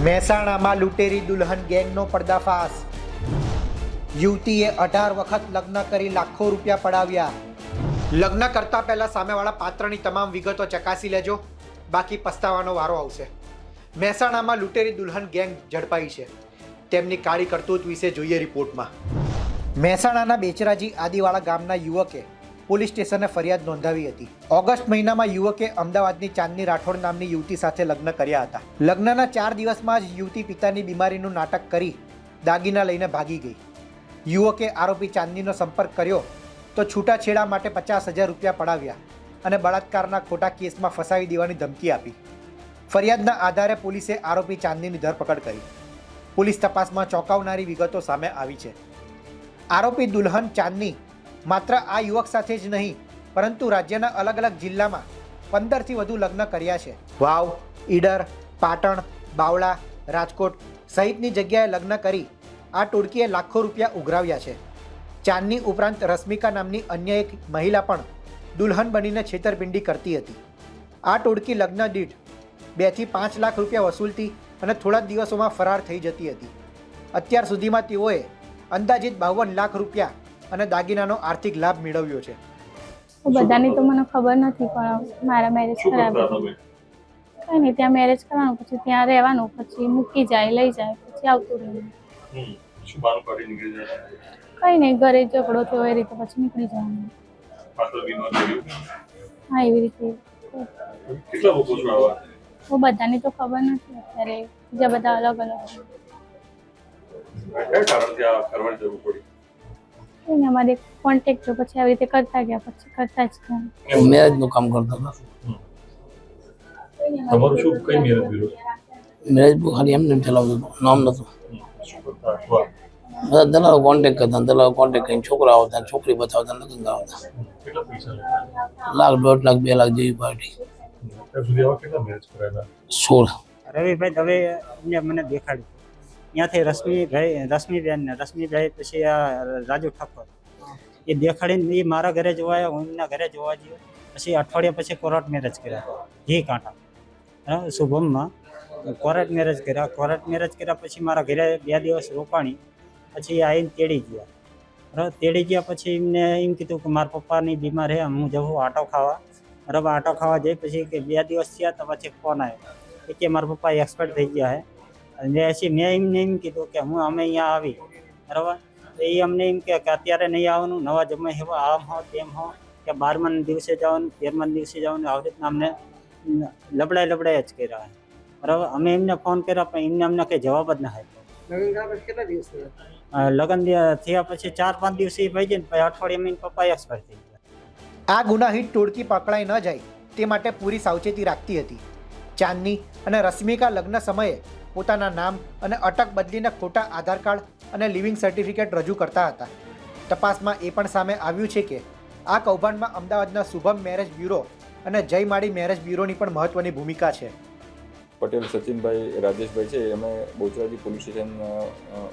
મહેસાણામાં લૂંટેરી દુલ્હન ગેંગનો પર્દાફાશ. યુવતીએ 18 વખત લગ્ન કરી લાખો રૂપિયા પડાવ્યા. લગ્ન કરતા પહેલા સામેવાળા પાત્રની તમામ વિગતો ચકાસી લેજો, બાકી પસ્તાવાનો વારો આવશે. મહેસાણામાં લૂંટેરી દુલ્હન ગેંગ ઝડપાઈ છે. તેમની કાળી કરતૂત વિશે જોઈએ રિપોર્ટમાં. મહેસાણાના બેચરાજી આદિવાળા ગામના યુવકે પોલીસ સ્ટેશને ફરિયાદ નોંધાવી હતી. ઓગસ્ટ મહિનામાં યુવકે અમદાવાદની ચાંદની રાઠોડ નામની યુવતી સાથે લગ્ન કર્યા હતા. લગ્નના 4 દિવસમાં જ યુવતી પિતાની બીમારીનું નાટક કરી દાગીના લઈને ભાગી ગઈ. યુવકે આરોપી ચાંદનીનો સંપર્ક કર્યો તો છૂટાછેડા માટે 50,000 રૂપિયા પડાવ્યા અને બળાત્કારના ખોટા કેસમાં ફસાવી દેવાની ધમકી આપી. ફરિયાદના આધારે પોલીસે આરોપી ચાંદનીની ધરપકડ કરી. પોલીસ તપાસમાં ચોંકાવનારી વિગતો સામે આવી છે. આરોપી દુલ્હન ચાંદની માત્ર આ યુવક સાથે જ નહીં, પરંતુ રાજ્યના અલગ અલગ જિલ્લામાં 15થી વધુ લગ્ન કર્યા છે. વાવ, ઈડર, પાટણ, બાવળા, રાજકોટ સહિતની જગ્યાએ લગ્ન કરી આ ટોળકીએ લાખો રૂપિયા ઉઘરાવ્યા છે. ચાંદની ઉપરાંત રશ્મિકા નામની અન્ય એક મહિલા પણ દુલ્હન બનીને છેતરપિંડી કરતી હતી. આ ટોળકી લગ્ન દીઠ 2 થી 5 લાખ રૂપિયા વસૂલતી અને થોડા જ દિવસોમાં ફરાર થઈ જતી હતી. અત્યાર સુધીમાં તેઓએ અંદાજિત 52 લાખ રૂપિયા અને દાગીનાનો આર્થિક લાભ મેળવ્યો છે. બધાની તો મને ખબર નથી, પણ મારા મેરેજ કરાવ્યા. કઈ નહીં, ત્યાં મેરેજ કરવાનું, પછી ત્યાં રહેવાનું, પછી મૂકી જાય, લઈ જાય, પછી આવતું રહેવું. કઈ નહીં, ઘરે ઝઘડો થયો એ રીતે પછી નીકળી જવાનું. હા, એવી રીતે. બધાની તો ખબર નથી અત્યારે, બીજા બધા અલગ અલગ. અમારે કોન્ટેક્ટ જો પછી આવી રીતે કરતા ગયા, પછી કરતા જ ગયા. મેરેજ નું કામ કરતા હતા. તમારું શું કઈ મેરેજ બ્યુરો? મેરેજ નું ખાલી એમને ચલાવતું હતું, નામ નતું. બધા દલાલો કોન્ટેક્ટ કરતા, દલાલો કોન્ટેક્ટ કરીને છોકરા આવતા, છોકરી બતાવતા, લગ્ન કરાવતા. કેટલા પૈસા? લાખ, 1.5 લાખ, 2 લાખ જેવી પાર્ટી. અત્યાર સુધી આવા કેટલા મેરેજ કરાયેલા? 16. રવિભાઈ દવે મને દેખાડ્યું. ત્યાંથી રશ્મિભાઈ પછી આ રાજુ ઠાકોર એ દેખાડીને એ મારા ઘરે જોવા આવ્યા, હું એમના ઘરે જોવા ગયો. પછી અઠવાડિયા પછી કોર્ટ મેરેજ કર્યા, ઘી કાંઠા શુભમમાં કોર્ટ મેરેજ કર્યા. કોર્ટ મેરેજ કર્યા પછી મારા ઘરે 2 દિવસ રોકાણી, પછી આવીને તેડી ગયા. બરાબર, તેડી ગયા પછી એમને એમ કીધું કે મારા પપ્પાની બીમાર છે, હું જવું આટો ખાવા. બરાબર, આટો ખાવા જઈ પછી કે 2 દિવસ થયા તો પછી ફોન આવ્યો કે મારા પપ્પા એક્સપાયર થઈ ગયા છે. અને પછી મેં એમને એમ કીધું કે અમે અહીંયા આવી. બરાબર, એ અમને એમ કે અત્યારે નહીં આવવાનું, નવા જમે એવા આમ હો તેમ હો, કે 12મા દિવસે જવાનું, 13મા દિવસે જવાનું, આવી રીતના અમને લબડાય જ કર્યા. બરાબર, અમે એમને ફોન કર્યા પણ એમને અમને કંઈ જવાબ જ ના આપ્યો. લગ્ન થયા પછી 4-5 દિવસે એ ભાઈ જઈને પછી અઠવાડિયામાં પપ્પા એક્સપાયર થઈ ગયા. આ ગુનાહિત ટોળકી પકડાઈ ન જાય તે માટે પૂરી સાવચેતી રાખતી હતી. ચાંદની અને રશ્મિકા લગ્ન સમયે પોતાના નામ અને અટક બદલીને ખોટા આધાર કાર્ડ અને લિવિંગ સર્ટિફિકેટ રજૂ કરતા હતા. તપાસમાં એ પણ સામે આવ્યું છે કે આ કૌભાંડમાં અમદાવાદના શુભમ મેરેજ બ્યુરો અને જયમાળી મેરેજ બ્યુરોની પણ મહત્વની ભૂમિકા છે. પટેલ સચિનભાઈ રાજેશભાઈ છે, અમે બોચરાજી પોલીસ સ્ટેશન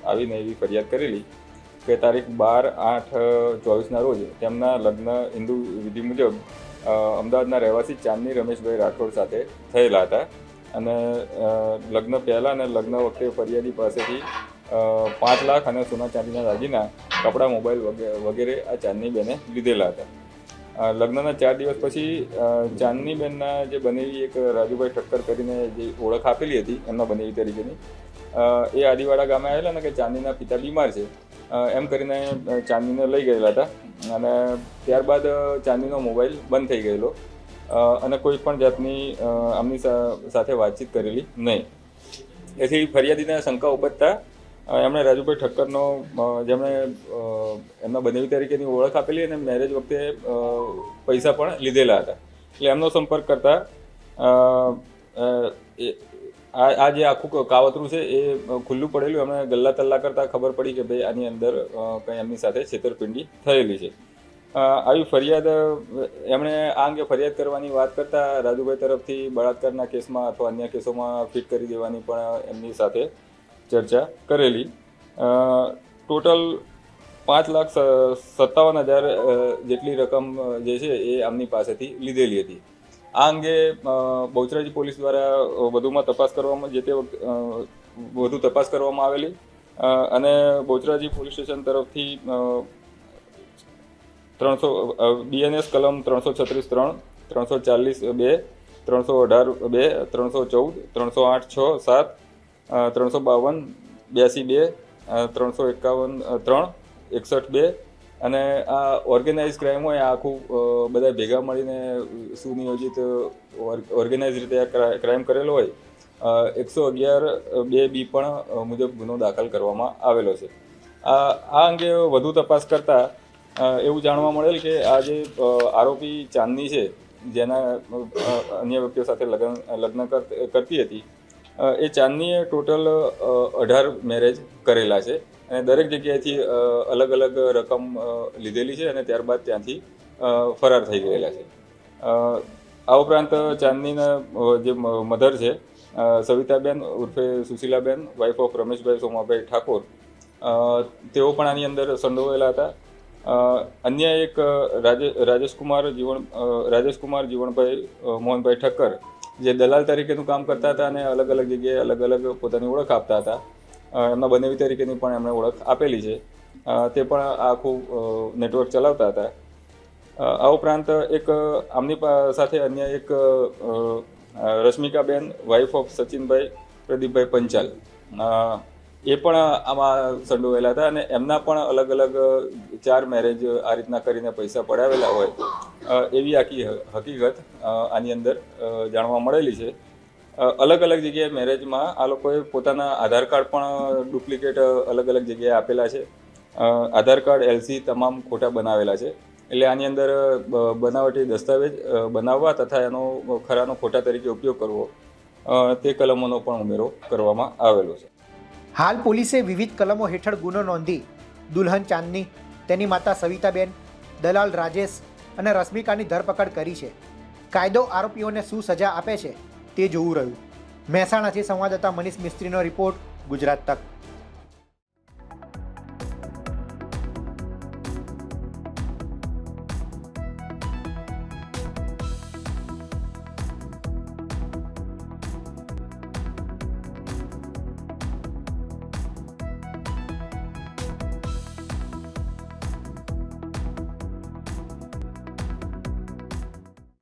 આવીને એવી ફરિયાદ કરેલી કે તારીખ 12/8/24ના રોજ તેમના લગ્ન હિન્દુ વિધિ મુજબ અમદાવાદના રહેવાસી ચાંદની રમેશભાઈ રાઠોડ સાથે થયેલા હતા. અને લગ્ન પહેલાં અને લગ્ન વખતે ફરિયાદી પાસેથી 5 લાખ અને સોના ચાંદીના દાગીના, કપડાં, મોબાઈલ વગેરે આ ચાંદનીબેને લીધેલા હતા. લગ્નના 4 દિવસ પછી ચાંદનીબેનના જે બનેવી એક રાજુભાઈ ઠક્કર કરીને જે ઓળખ આપેલી હતી એમના બનેવી તરીકેની, એ આદિવાડા ગામે આવેલા ને કે ચાંદનીના પિતા બીમાર છે એમ કરીને ચાંદનીને લઈ ગયેલા હતા. અને ત્યારબાદ ચાંદનીનો મોબાઈલ બંધ થઈ ગયેલો અને કોઈ પણ જાતની આમની સાથે વાતચીત કરેલી નહીં. એથી ફરિયાદીને શંકા ઉપજતા એમણે રાજુભાઈ ઠક્કરનો, જેમણે એમના બનેવી તરીકેની ઓળખ આપેલી અને મેરેજ વખતે પૈસા પણ લીધેલા હતા, એટલે એમનો સંપર્ક કરતા આ જે આખું કાવતરું છે એ ખુલ્લું પડેલું. એમણે ગલ્લા તલ્લા કરતાં ખબર પડી કે ભાઈ આની અંદર કંઈ એમની સાથે છેતરપિંડી થયેલી છે. આવી ફરિયાદ એમણે આ અંગે ફરિયાદ કરવાની વાત કરતાં રાજુભાઈ તરફથી બળાત્કારના કેસમાં અથવા અન્ય કેસોમાં ફિટ કરી દેવાની પણ એમની સાથે ચર્ચા કરેલી. ટોટલ 5,57,000 જેટલી રકમ જે છે એ આમની પાસેથી લીધેલી હતી. આ અંગે બહુચરાજી પોલીસ દ્વારા વધુમાં તપાસ કરવામાં જે તે વધુ તપાસ કરવામાં આવેલી અને બોચરાજી પોલીસ સ્ટેશન તરફથી 300 BNS કલમ 336(3), 340(2), 318(2), 314, 308(6), 7, 352, 82(2), 351(3), 61(2) અને આ ઓર્ગેનાઇઝ ક્રાઇમ હોય આ આખું બધા ભેગા મળીને સુનિયોજિત ઓર્ગેનાઇઝ રીતે આ ક્રાઇમ કરેલો હોય 111(2)B પણ મુજબ ગુનો દાખલ કરવામાં આવેલો છે. આ અંગે વધુ તપાસ કરતાં એવું જાણવા મળેલ કે આ જે આરોપી ચાંદની છે જેના અન્ય વ્યક્તિઓ સાથે લગ્ન કરતી હતી એ ચાંદનીએ ટોટલ 18 મેરેજ કરેલા છે અને દરેક જગ્યાએથી અલગ અલગ રકમ લીધેલી છે અને ત્યારબાદ ત્યાંથી ફરાર થઈ ગયેલા છે. આ ઉપરાંત ચાંદનીના જે મધર છે સવિતાબેન ઉર્ફે સુશીલાબેન, વાઇફ ઓફ રમેશભાઈ સોમાભાઈ ઠાકોર, તેઓ પણ આની અંદર સંડોવાયેલા હતા. અન્ય એક રાજેશકુમાર જીવણભાઈ મોહનભાઈ ઠક્કર જે દલાલ તરીકેનું કામ કરતા હતા અને અલગ અલગ જગ્યાએ અલગ અલગ પોતાની ઓળખ આપતા હતા. એમના બનેવી તરીકેની પણ એમણે ઓળખ આપેલી છે. તે પણ આખું નેટવર્ક ચલાવતા હતા. આ ઉપરાંત એક આમની સાથે અન્ય એક રશ્મિકાબેન, વાઇફ ઓફ સચિનભાઈ પ્રદીપભાઈ પંચાલ, એ પણ આમાં સંડોવાયેલા હતા અને એમના પણ અલગ અલગ 4 મેરેજ આ રીતના કરીને પૈસા પડાવેલા હોય એવી આખી હકીકત આની અંદર જાણવા મળેલી છે. અલગ અલગ જગ્યાએ મેરેજમાં આ લોકોએ પોતાના આધાર કાર્ડ પણ ડુપ્લિકેટ અલગ અલગ જગ્યાએ આપેલા છે. આધાર કાર્ડ, LC તમામ ખોટા બનાવેલા છે. એટલે આની અંદર બનાવટી દસ્તાવેજ બનાવવા તથા એનો ખરાનો ખોટા તરીકે ઉપયોગ કરવો તે કલમોનો પણ ઉમેરો કરવામાં આવેલો છે. હાલ પોલીસે વિવિધ કલમો હેઠળ ગુનો નોંધી દુલ્હન ચાંદની, તેની માતા સવિતાબેન, દલાલ રાજેશ અને રશ્મિકાની ધરપકડ કરી છે. કાયદો આરોપીઓને શું સજા આપે છે તે જોવું રહ્યું. મહેસાણાથી સંવાદદાતા મનીષ મિસ્ત્રીનો રિપોર્ટ, ગુજરાત તક.